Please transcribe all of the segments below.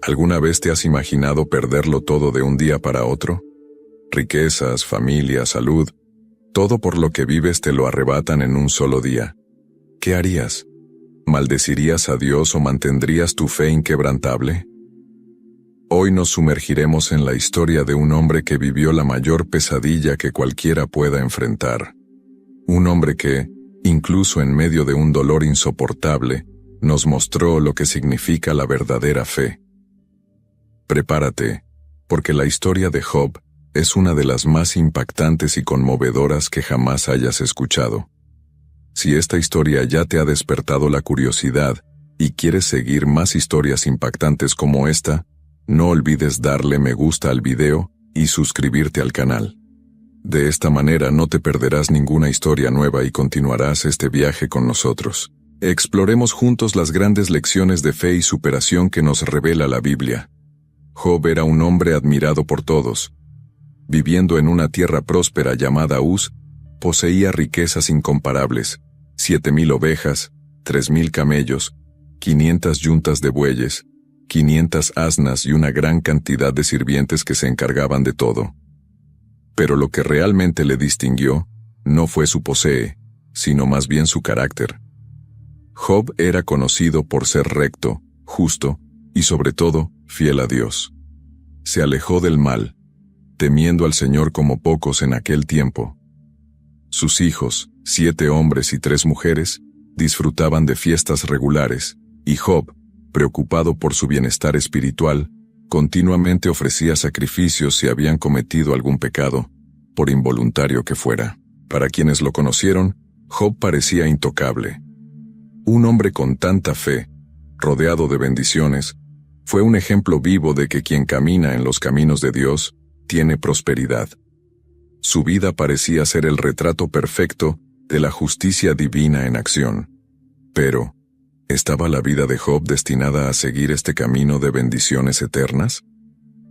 ¿Alguna vez te has imaginado perderlo todo de un día para otro? Riquezas, familia, salud, todo por lo que vives te lo arrebatan en un solo día. ¿Qué harías? ¿Maldecirías a Dios o mantendrías tu fe inquebrantable? Hoy nos sumergiremos en la historia de un hombre que vivió la mayor pesadilla que cualquiera pueda enfrentar. Un hombre que, incluso en medio de un dolor insoportable, nos mostró lo que significa la verdadera fe. Prepárate, porque la historia de Job es una de las más impactantes y conmovedoras que jamás hayas escuchado. Si esta historia ya te ha despertado la curiosidad y quieres seguir más historias impactantes como esta, no olvides darle me gusta al video y suscribirte al canal. De esta manera no te perderás ninguna historia nueva y continuarás este viaje con nosotros. Exploremos juntos las grandes lecciones de fe y superación que nos revela la Biblia. Job era un hombre admirado por todos. Viviendo en una tierra próspera llamada Uz, poseía riquezas incomparables, 7,000 ovejas, 3,000 camellos, 500 yuntas de bueyes, 500 asnas y una gran cantidad de sirvientes que se encargaban de todo. Pero lo que realmente le distinguió no fue su posee, sino más bien su carácter. Job era conocido por ser recto, justo y sobre todo, fiel a Dios. Se alejó del mal, temiendo al Señor como pocos en aquel tiempo. Sus hijos, 7 hombres y 3 mujeres, disfrutaban de fiestas regulares, y Job, preocupado por su bienestar espiritual, continuamente ofrecía sacrificios si habían cometido algún pecado, por involuntario que fuera. Para quienes lo conocieron, Job parecía intocable. Un hombre con tanta fe, rodeado de bendiciones, fue un ejemplo vivo de que quien camina en los caminos de Dios tiene prosperidad. Su vida parecía ser el retrato perfecto de la justicia divina en acción. Pero, ¿estaba la vida de Job destinada a seguir este camino de bendiciones eternas?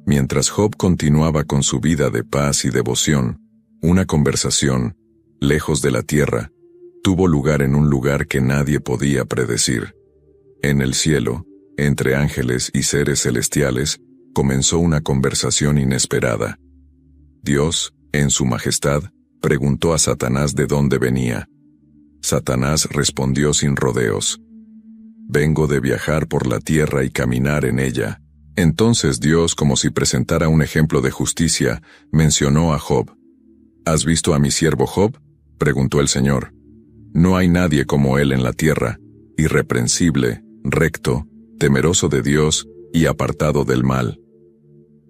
Mientras Job continuaba con su vida de paz y devoción, una conversación, lejos de la tierra, tuvo lugar en un lugar que nadie podía predecir. En el cielo, entre ángeles y seres celestiales, comenzó una conversación inesperada. Dios, en su majestad, preguntó a Satanás de dónde venía. Satanás respondió sin rodeos: «Vengo de viajar por la tierra y caminar en ella». Entonces Dios, como si presentara un ejemplo de justicia, mencionó a Job. «¿Has visto a mi siervo Job?», preguntó el Señor. «No hay nadie como él en la tierra, irreprensible, recto, temeroso de Dios y apartado del mal».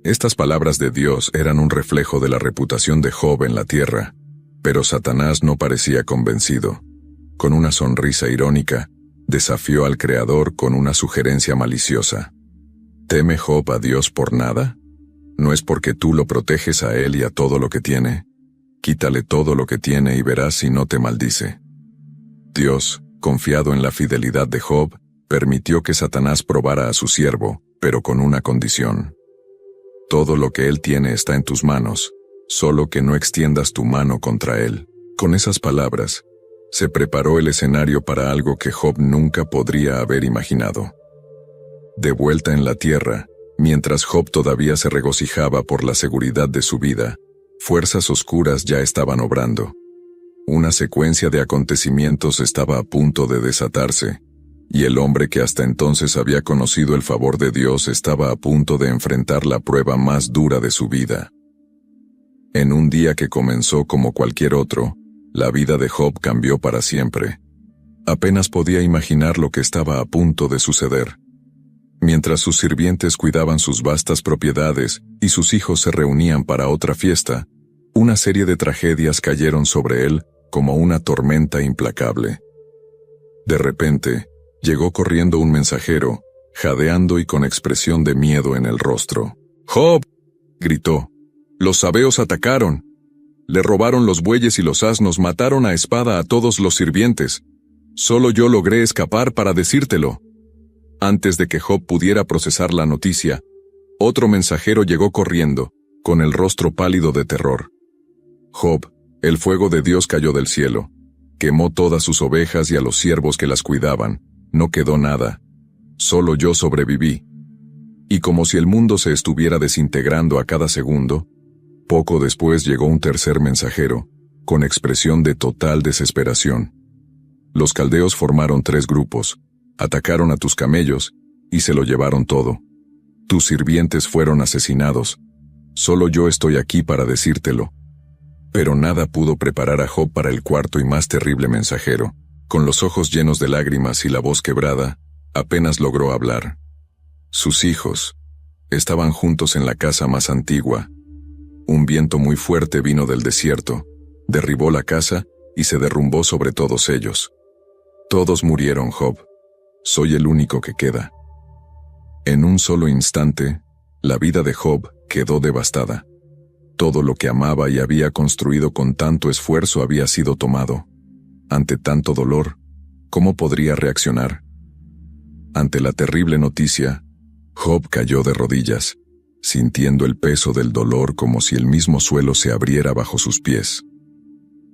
Estas palabras de Dios eran un reflejo de la reputación de Job en la tierra, pero Satanás no parecía convencido. Con una sonrisa irónica, desafió al Creador con una sugerencia maliciosa. ¿Teme Job a Dios por nada? ¿No es porque tú lo proteges a él y a todo lo que tiene? Quítale todo lo que tiene y verás si no te maldice. Dios, confiado en la fidelidad de Job, permitió que Satanás probara a su siervo, pero con una condición. Todo lo que él tiene está en tus manos, solo que no extiendas tu mano contra él. Con esas palabras, se preparó el escenario para algo que Job nunca podría haber imaginado. De vuelta en la tierra, mientras Job todavía se regocijaba por la seguridad de su vida, fuerzas oscuras ya estaban obrando. Una secuencia de acontecimientos estaba a punto de desatarse, y el hombre que hasta entonces había conocido el favor de Dios estaba a punto de enfrentar la prueba más dura de su vida. En un día que comenzó como cualquier otro, la vida de Job cambió para siempre. Apenas podía imaginar lo que estaba a punto de suceder. Mientras sus sirvientes cuidaban sus vastas propiedades y sus hijos se reunían para otra fiesta, una serie de tragedias cayeron sobre él como una tormenta implacable. De repente, llegó corriendo un mensajero, jadeando y con expresión de miedo en el rostro. «¡Job!», gritó. «Los sabeos atacaron. Le robaron los bueyes y los asnos, mataron a espada a todos los sirvientes. Solo yo logré escapar para decírtelo». Antes de que Job pudiera procesar la noticia, otro mensajero llegó corriendo, con el rostro pálido de terror. «Job, el fuego de Dios cayó del cielo. Quemó todas sus ovejas y a los siervos que las cuidaban. No quedó nada. Solo yo sobreviví». Y como si el mundo se estuviera desintegrando a cada segundo, poco después llegó un tercer mensajero, con expresión de total desesperación. Los caldeos formaron 3 grupos, atacaron a tus camellos y se lo llevaron todo. Tus sirvientes fueron asesinados. Solo yo estoy aquí para decírtelo. Pero nada pudo preparar a Job para el cuarto y más terrible mensajero. Con los ojos llenos de lágrimas y la voz quebrada, apenas logró hablar. Sus hijos estaban juntos en la casa más antigua. Un viento muy fuerte vino del desierto, derribó la casa y se derrumbó sobre todos ellos. Todos murieron, Job. Soy el único que queda. En un solo instante, la vida de Job quedó devastada. Todo lo que amaba y había construido con tanto esfuerzo había sido tomado. Ante tanto dolor, ¿cómo podría reaccionar? Ante la terrible noticia, Job cayó de rodillas, sintiendo el peso del dolor como si el mismo suelo se abriera bajo sus pies.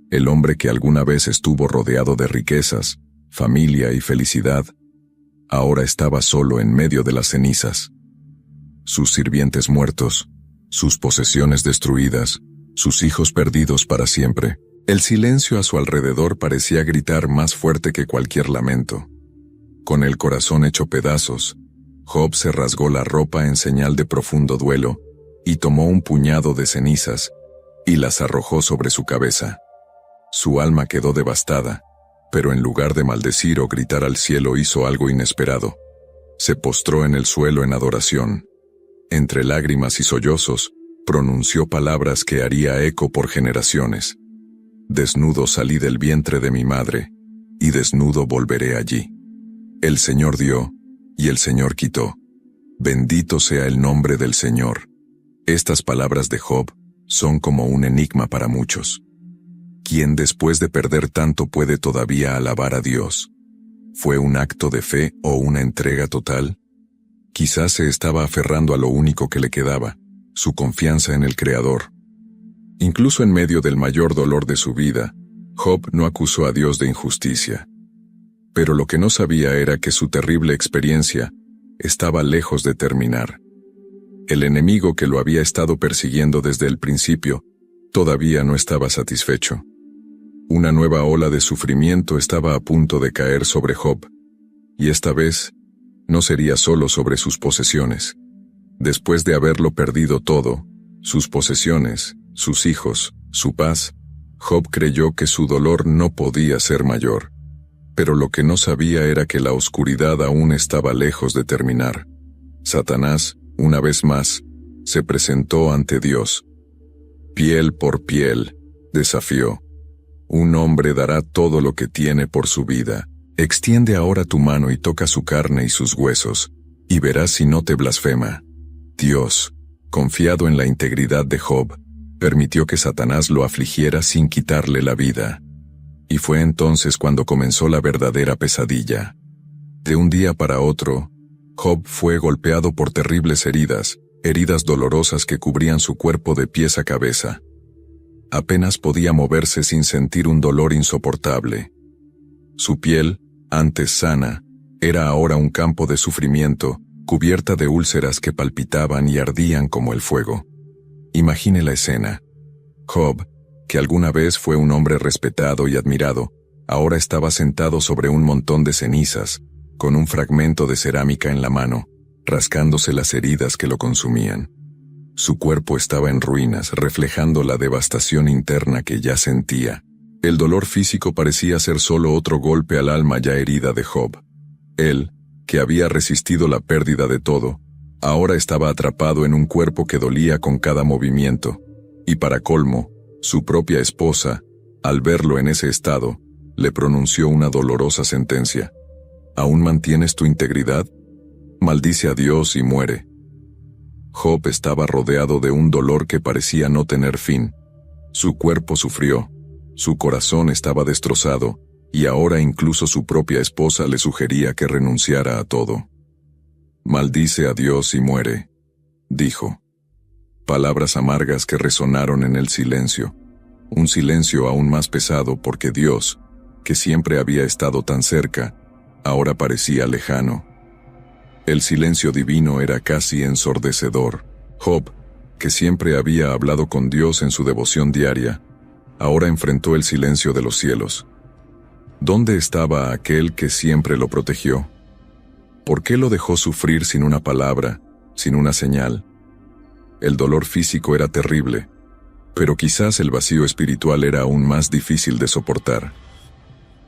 El hombre que alguna vez estuvo rodeado de riquezas, familia y felicidad, ahora estaba solo en medio de las cenizas. Sus sirvientes muertos, sus posesiones destruidas, sus hijos perdidos para siempre. El silencio a su alrededor parecía gritar más fuerte que cualquier lamento. Con el corazón hecho pedazos, Job se rasgó la ropa en señal de profundo duelo y tomó un puñado de cenizas y las arrojó sobre su cabeza. Su alma quedó devastada, pero en lugar de maldecir o gritar al cielo hizo algo inesperado. Se postró en el suelo en adoración. Entre lágrimas y sollozos, pronunció palabras que haría eco por generaciones. Desnudo salí del vientre de mi madre, y desnudo volveré allí. El Señor dio, y el Señor quitó. Bendito sea el nombre del Señor. Estas palabras de Job son como un enigma para muchos. ¿Quién después de perder tanto puede todavía alabar a Dios? ¿Fue un acto de fe o una entrega total? Quizás se estaba aferrando a lo único que le quedaba, su confianza en el Creador. Incluso en medio del mayor dolor de su vida, Job no acusó a Dios de injusticia. Pero lo que no sabía era que su terrible experiencia estaba lejos de terminar. El enemigo que lo había estado persiguiendo desde el principio todavía no estaba satisfecho. Una nueva ola de sufrimiento estaba a punto de caer sobre Job, y esta vez no sería solo sobre sus posesiones. Después de haberlo perdido todo, sus posesiones, sus hijos, su paz, Job creyó que su dolor no podía ser mayor. Pero lo que no sabía era que la oscuridad aún estaba lejos de terminar. Satanás, una vez más, se presentó ante Dios. Piel por piel, desafió. Un hombre dará todo lo que tiene por su vida. Extiende ahora tu mano y toca su carne y sus huesos, y verás si no te blasfema. Dios, confiado en la integridad de Job, permitió que Satanás lo afligiera sin quitarle la vida. Y fue entonces cuando comenzó la verdadera pesadilla. De un día para otro, Job fue golpeado por terribles heridas dolorosas que cubrían su cuerpo de pies a cabeza. Apenas podía moverse sin sentir un dolor insoportable. Su piel, antes sana, era ahora un campo de sufrimiento, cubierta de úlceras que palpitaban y ardían como el fuego. Imagine la escena. Job, que alguna vez fue un hombre respetado y admirado, ahora estaba sentado sobre un montón de cenizas, con un fragmento de cerámica en la mano, rascándose las heridas que lo consumían. Su cuerpo estaba en ruinas, reflejando la devastación interna que ya sentía. El dolor físico parecía ser solo otro golpe al alma ya herida de Job. Él, que había resistido la pérdida de todo, ahora estaba atrapado en un cuerpo que dolía con cada movimiento, y para colmo, su propia esposa, al verlo en ese estado, le pronunció una dolorosa sentencia. ¿Aún mantienes tu integridad? Maldice a Dios y muere. Job estaba rodeado de un dolor que parecía no tener fin. Su cuerpo sufrió, su corazón estaba destrozado, y ahora incluso su propia esposa le sugería que renunciara a todo. Maldice a Dios y muere, dijo. Palabras amargas que resonaron en el silencio, un silencio aún más pesado porque Dios, que siempre había estado tan cerca, ahora parecía lejano. El silencio divino era casi ensordecedor. Job, que siempre había hablado con Dios en su devoción diaria, ahora enfrentó el silencio de los cielos. ¿Dónde estaba aquel que siempre lo protegió? ¿Por qué lo dejó sufrir sin una palabra, sin una señal? El dolor físico era terrible, pero quizás el vacío espiritual era aún más difícil de soportar.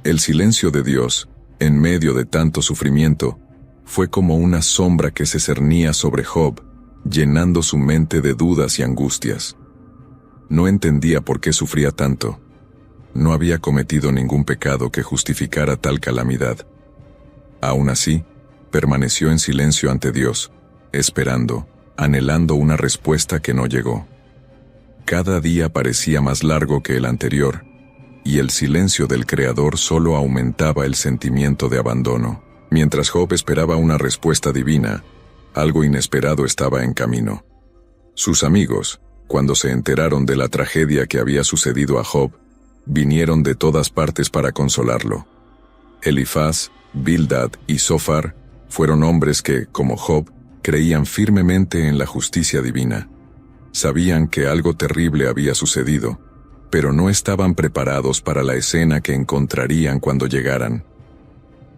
El silencio de Dios, en medio de tanto sufrimiento, fue como una sombra que se cernía sobre Job, llenando su mente de dudas y angustias. No entendía por qué sufría tanto. No había cometido ningún pecado que justificara tal calamidad. Aún así, permaneció en silencio ante Dios, esperando, anhelando una respuesta que no llegó. Cada día parecía más largo que el anterior, y el silencio del Creador solo aumentaba el sentimiento de abandono. Mientras Job esperaba una respuesta divina, algo inesperado estaba en camino. Sus amigos, cuando se enteraron de la tragedia que había sucedido a Job, vinieron de todas partes para consolarlo. Elifaz, Bildad y Zofar fueron hombres que, como Job, creían firmemente en la justicia divina. Sabían que algo terrible había sucedido, pero no estaban preparados para la escena que encontrarían cuando llegaran.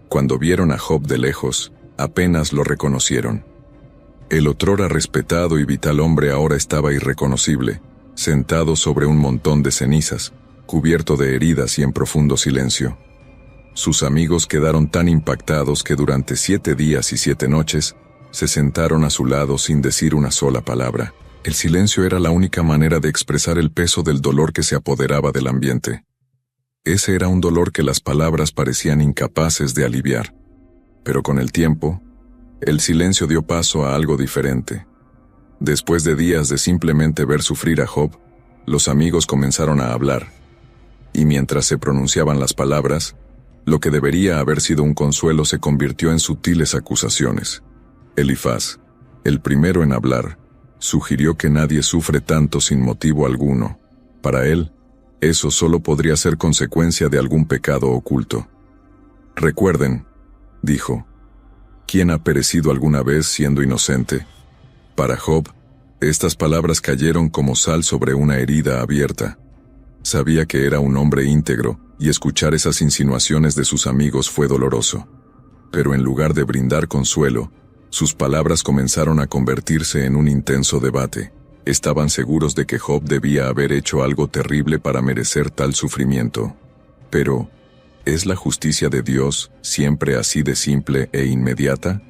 Cuando vieron a Job de lejos, apenas lo reconocieron. El otrora respetado y vital hombre ahora estaba irreconocible, sentado sobre un montón de cenizas, cubierto de heridas y en profundo silencio. Sus amigos quedaron tan impactados que durante 7 días y 7 noches, se sentaron a su lado sin decir una sola palabra. El silencio era la única manera de expresar el peso del dolor que se apoderaba del ambiente. Ese era un dolor que las palabras parecían incapaces de aliviar. Pero con el tiempo, el silencio dio paso a algo diferente. Después de días de simplemente ver sufrir a Job, los amigos comenzaron a hablar. Y mientras se pronunciaban las palabras, lo que debería haber sido un consuelo se convirtió en sutiles acusaciones. Elifaz, el primero en hablar, sugirió que nadie sufre tanto sin motivo alguno. Para él, eso solo podría ser consecuencia de algún pecado oculto. Recuerden, dijo, ¿quién ha perecido alguna vez siendo inocente? Para Job, estas palabras cayeron como sal sobre una herida abierta. Sabía que era un hombre íntegro, y escuchar esas insinuaciones de sus amigos fue doloroso. Pero en lugar de brindar consuelo, sus palabras comenzaron a convertirse en un intenso debate. Estaban seguros de que Job debía haber hecho algo terrible para merecer tal sufrimiento. Pero, ¿es la justicia de Dios siempre así de simple e inmediata?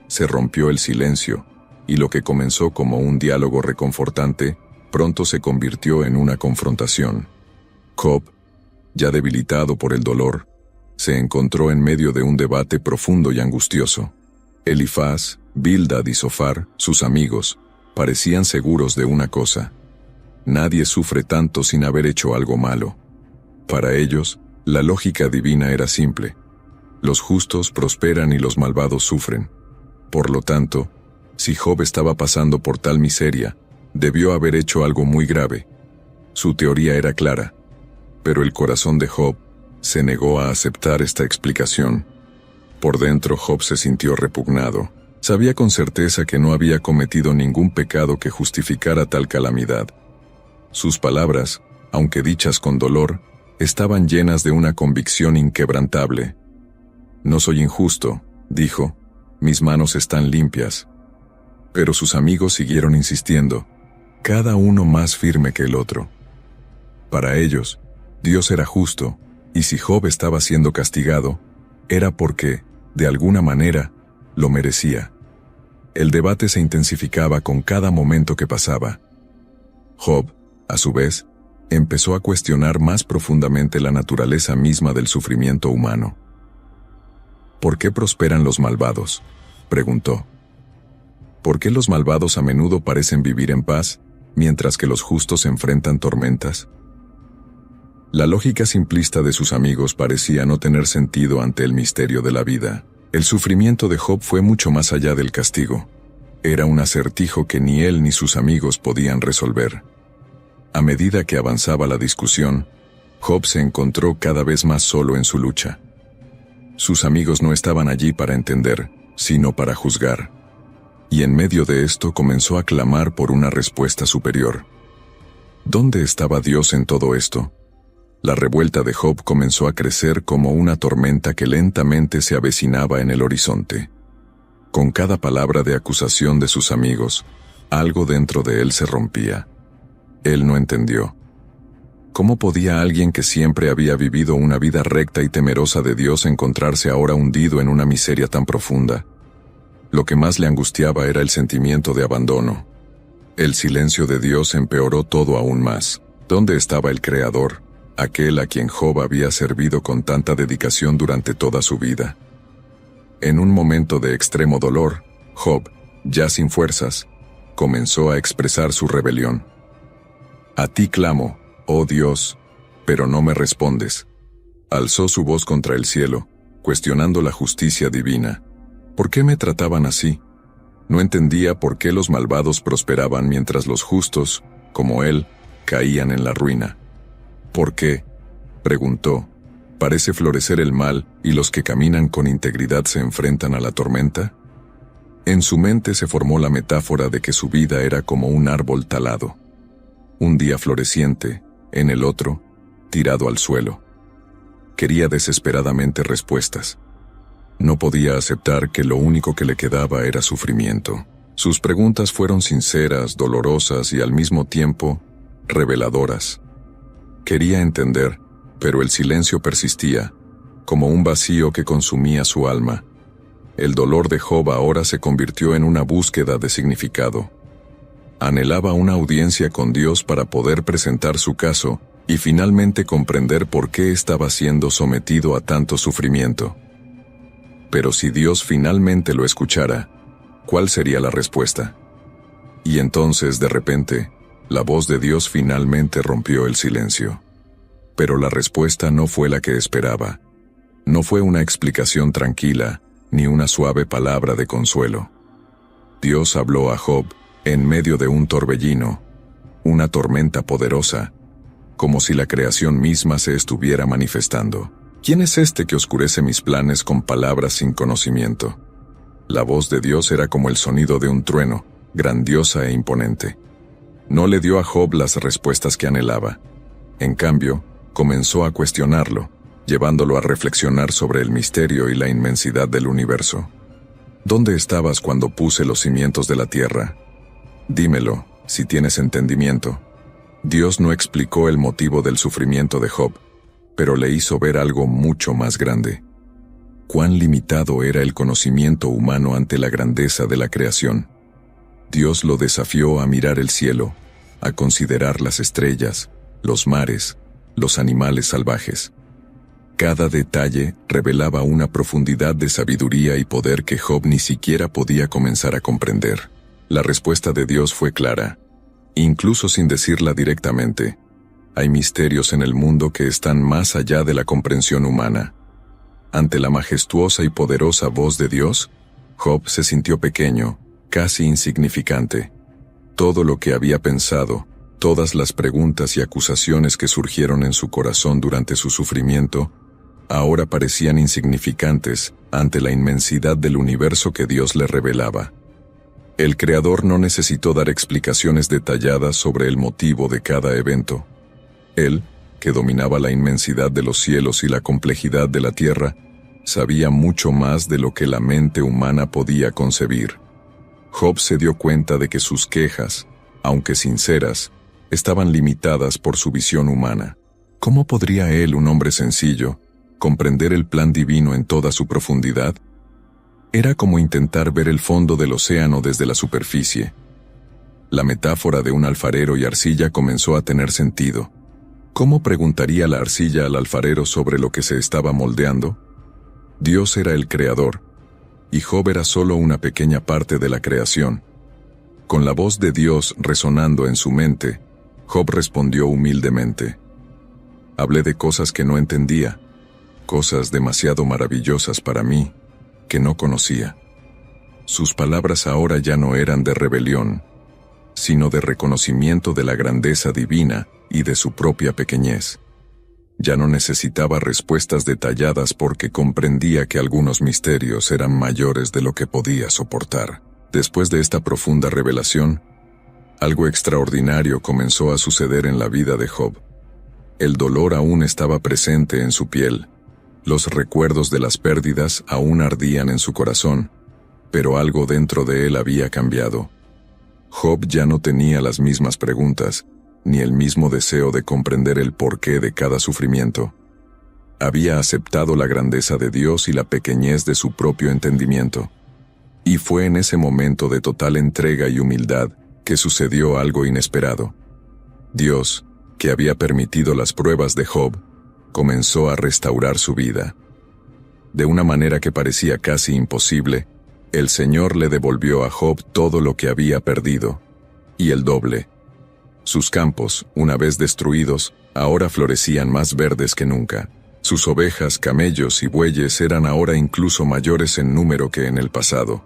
Se rompió el silencio, y lo que comenzó como un diálogo reconfortante, pronto se convirtió en una confrontación. Job, ya debilitado por el dolor, se encontró en medio de un debate profundo y angustioso. Elifaz, Bildad y Zofar, sus amigos, parecían seguros de una cosa: nadie sufre tanto sin haber hecho algo malo. Para ellos, la lógica divina era simple: los justos prosperan y los malvados sufren. Por lo tanto, si Job estaba pasando por tal miseria, debió haber hecho algo muy grave. Su teoría era clara, pero el corazón de Job se negó a aceptar esta explicación. Por dentro Job se sintió repugnado. Sabía con certeza que no había cometido ningún pecado que justificara tal calamidad. Sus palabras, aunque dichas con dolor, estaban llenas de una convicción inquebrantable. No soy injusto, dijo, mis manos están limpias. Pero sus amigos siguieron insistiendo, cada uno más firme que el otro. Para ellos, Dios era justo, y si Job estaba siendo castigado, era porque, de alguna manera, lo merecía. El debate se intensificaba con cada momento que pasaba. Job, a su vez, empezó a cuestionar más profundamente la naturaleza misma del sufrimiento humano. ¿Por qué prosperan los malvados?, preguntó. ¿Por qué los malvados a menudo parecen vivir en paz, mientras que los justos enfrentan tormentas? La lógica simplista de sus amigos parecía no tener sentido ante el misterio de la vida. El sufrimiento de Job fue mucho más allá del castigo. Era un acertijo que ni él ni sus amigos podían resolver. A medida que avanzaba la discusión, Job se encontró cada vez más solo en su lucha. Sus amigos no estaban allí para entender, sino para juzgar. Y en medio de esto comenzó a clamar por una respuesta superior. ¿Dónde estaba Dios en todo esto? La revuelta de Job comenzó a crecer como una tormenta que lentamente se avecinaba en el horizonte. Con cada palabra de acusación de sus amigos, algo dentro de él se rompía. Él no entendió. ¿Cómo podía alguien que siempre había vivido una vida recta y temerosa de Dios encontrarse ahora hundido en una miseria tan profunda? Lo que más le angustiaba era el sentimiento de abandono. El silencio de Dios empeoró todo aún más. ¿Dónde estaba el Creador, aquel a quien Job había servido con tanta dedicación durante toda su vida? En un momento de extremo dolor, Job, ya sin fuerzas, comenzó a expresar su rebelión. «A ti clamo, oh Dios, pero no me respondes». Alzó su voz contra el cielo, cuestionando la justicia divina. ¿Por qué me trataban así? No entendía por qué los malvados prosperaban mientras los justos, como él, caían en la ruina. ¿Por qué?, preguntó, ¿parece florecer el mal y los que caminan con integridad se enfrentan a la tormenta? En su mente se formó la metáfora de que su vida era como un árbol talado. Un día floreciente, en el otro, tirado al suelo. Quería desesperadamente respuestas. No podía aceptar que lo único que le quedaba era sufrimiento. Sus preguntas fueron sinceras, dolorosas y al mismo tiempo reveladoras. Quería entender, pero el silencio persistía, como un vacío que consumía su alma. El dolor de Job ahora se convirtió en una búsqueda de significado. Anhelaba una audiencia con Dios para poder presentar su caso y finalmente comprender por qué estaba siendo sometido a tanto sufrimiento. Pero si Dios finalmente lo escuchara, ¿cuál sería la respuesta? Y entonces, de repente, la voz de Dios finalmente rompió el silencio. Pero la respuesta no fue la que esperaba. No fue una explicación tranquila, ni una suave palabra de consuelo. Dios habló a Job en medio de un torbellino, una tormenta poderosa, como si la creación misma se estuviera manifestando. ¿Quién es este que oscurece mis planes con palabras sin conocimiento? La voz de Dios era como el sonido de un trueno, grandiosa e imponente. No le dio a Job las respuestas que anhelaba. En cambio, comenzó a cuestionarlo, llevándolo a reflexionar sobre el misterio y la inmensidad del universo. ¿Dónde estabas cuando puse los cimientos de la tierra? Dímelo, si tienes entendimiento. Dios no explicó el motivo del sufrimiento de Job, pero le hizo ver algo mucho más grande. Cuán limitado era el conocimiento humano ante la grandeza de la creación. Dios lo desafió a mirar el cielo, a considerar las estrellas, los mares, los animales salvajes. Cada detalle revelaba una profundidad de sabiduría y poder que Job ni siquiera podía comenzar a comprender. La respuesta de Dios fue clara, incluso sin decirla directamente. Hay misterios en el mundo que están más allá de la comprensión humana. Ante la majestuosa y poderosa voz de Dios, Job se sintió pequeño, casi insignificante. Todo lo que había pensado, todas las preguntas y acusaciones que surgieron en su corazón durante su sufrimiento, ahora parecían insignificantes ante la inmensidad del universo que Dios le revelaba. El Creador no necesitó dar explicaciones detalladas sobre el motivo de cada evento. Él, que dominaba la inmensidad de los cielos y la complejidad de la tierra, sabía mucho más de lo que la mente humana podía concebir. Job se dio cuenta de que sus quejas, aunque sinceras, estaban limitadas por su visión humana. ¿Cómo podría él, un hombre sencillo, comprender el plan divino en toda su profundidad? Era como intentar ver el fondo del océano desde la superficie. La metáfora de un alfarero y arcilla comenzó a tener sentido. ¿Cómo preguntaría la arcilla al alfarero sobre lo que se estaba moldeando? Dios era el creador, y Job era solo una pequeña parte de la creación. Con la voz de Dios resonando en su mente, Job respondió humildemente. Hablé de cosas que no entendía, cosas demasiado maravillosas para mí, que no conocía. Sus palabras ahora ya no eran de rebelión, sino de reconocimiento de la grandeza divina y de su propia pequeñez. Ya no necesitaba respuestas detalladas porque comprendía que algunos misterios eran mayores de lo que podía soportar. Después de esta profunda revelación, algo extraordinario comenzó a suceder en la vida de Job. El dolor aún estaba presente en su piel. Los recuerdos de las pérdidas aún ardían en su corazón, pero algo dentro de él había cambiado. Job ya no tenía las mismas preguntas, ni el mismo deseo de comprender el porqué de cada sufrimiento. Había aceptado la grandeza de Dios y la pequeñez de su propio entendimiento. Y fue en ese momento de total entrega y humildad que sucedió algo inesperado. Dios, que había permitido las pruebas de Job, comenzó a restaurar su vida. De una manera que parecía casi imposible, el Señor le devolvió a Job todo lo que había perdido, y el doble. Sus campos, una vez destruidos, ahora florecían más verdes que nunca. Sus ovejas, camellos y bueyes eran ahora incluso mayores en número que en el pasado.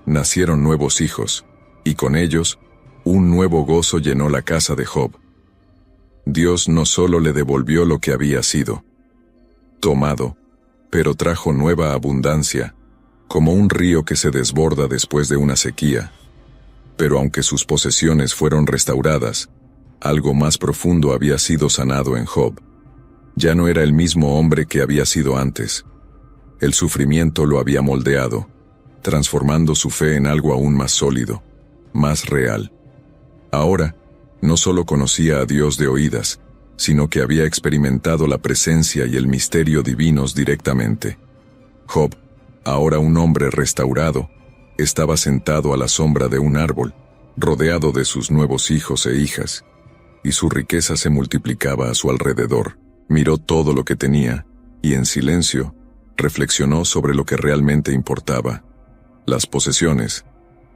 Nacieron nuevos hijos, y con ellos, un nuevo gozo llenó la casa de Job. Dios no solo le devolvió lo que había sido tomado, pero trajo nueva abundancia, como un río que se desborda después de una sequía. Pero aunque sus posesiones fueron restauradas, algo más profundo había sido sanado en Job. Ya no era el mismo hombre que había sido antes. El sufrimiento lo había moldeado, transformando su fe en algo aún más sólido, más real. Ahora, no solo conocía a Dios de oídas, sino que había experimentado la presencia y el misterio divinos directamente. Job, ahora un hombre restaurado, estaba sentado a la sombra de un árbol, rodeado de sus nuevos hijos e hijas, y su riqueza se multiplicaba a su alrededor. Miró todo lo que tenía, y en silencio, reflexionó sobre lo que realmente importaba. Las posesiones,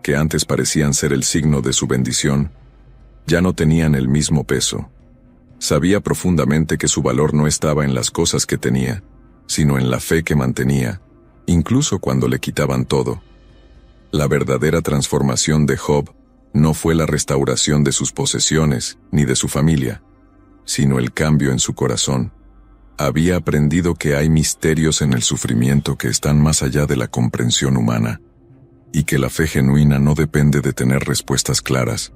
que antes parecían ser el signo de su bendición, ya no tenían el mismo peso. Sabía profundamente que su valor no estaba en las cosas que tenía, sino en la fe que mantenía, incluso cuando le quitaban todo. La verdadera transformación de Job no fue la restauración de sus posesiones ni de su familia, sino el cambio en su corazón. Había aprendido que hay misterios en el sufrimiento que están más allá de la comprensión humana, y que la fe genuina no depende de tener respuestas claras,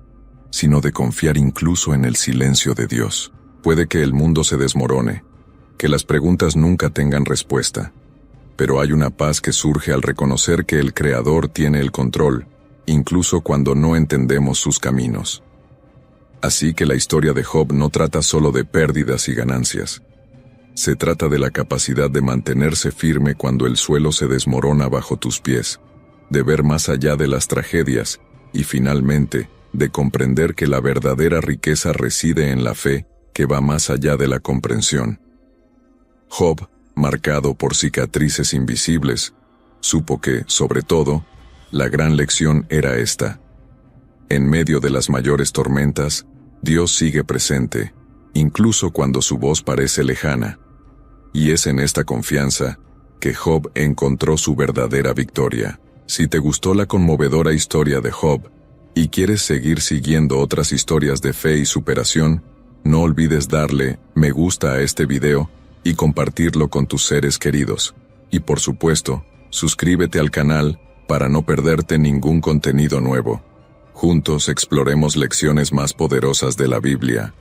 sino de confiar incluso en el silencio de Dios. Puede que el mundo se desmorone, que las preguntas nunca tengan respuesta, pero hay una paz que surge al reconocer que el Creador tiene el control, incluso cuando no entendemos sus caminos. Así que la historia de Job no trata solo de pérdidas y ganancias. Se trata de la capacidad de mantenerse firme cuando el suelo se desmorona bajo tus pies, de ver más allá de las tragedias y, finalmente, de comprender que la verdadera riqueza reside en la fe que va más allá de la comprensión. Job, marcado por cicatrices invisibles, supo que, sobre todo, la gran lección era esta. En medio de las mayores tormentas, Dios sigue presente, incluso cuando su voz parece lejana. Y es en esta confianza que Job encontró su verdadera victoria. Si te gustó la conmovedora historia de Job, y quieres seguir siguiendo otras historias de fe y superación, no olvides darle me gusta a este video y compartirlo con tus seres queridos. Y por supuesto, suscríbete al canal para no perderte ningún contenido nuevo. Juntos exploremos lecciones más poderosas de la Biblia.